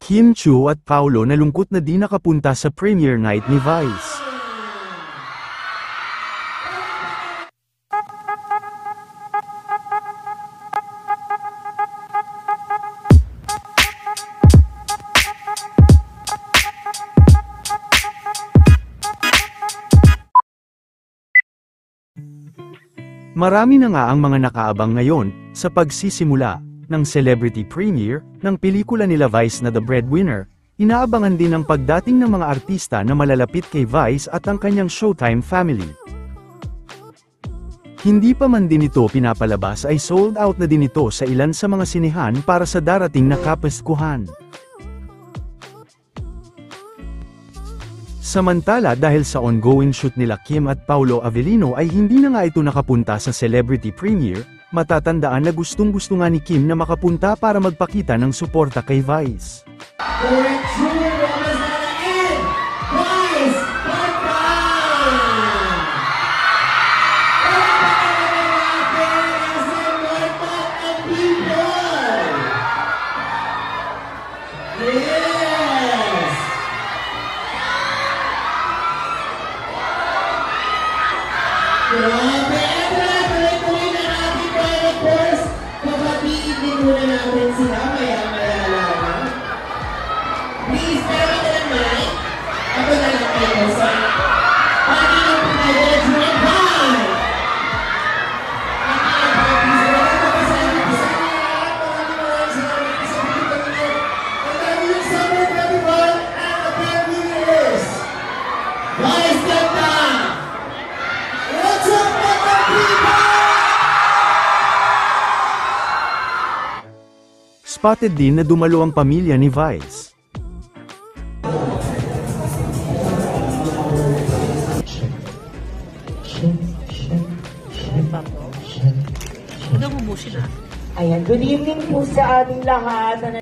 Kim Chiu at Paolo nalungkot na di nakapunta sa premiere night ni Vice. Marami na nga ang mga nakaabang ngayon sa pagsisimula ng celebrity premiere ng pelikula nila Vice na The Breadwinner. Inaabangan din ang pagdating ng mga artista na malalapit kay Vice at ang kanyang Showtime family. Hindi pa man din ito pinapalabas ay sold out na din ito sa ilan sa mga sinehan para sa darating na Kapaskuhan. Samantala dahil sa ongoing shoot nila Kim at Paolo Avellino ay hindi na nga ito nakapunta sa celebrity premiere, matatandaan na gustong-gusto nga ni Kim na makapunta para magpakita ng suporta kay Vice. Grabe! Tuloy-tuloy na natin pero of course, papatiin din muna natin sila maya-maya lang. Please, pero ito naman, ako na lang kayo sa pagiging pagiging drink high! Spotted din na dumalo ang pamilya ni Vice. Ayan, good evening po sa ating lahat.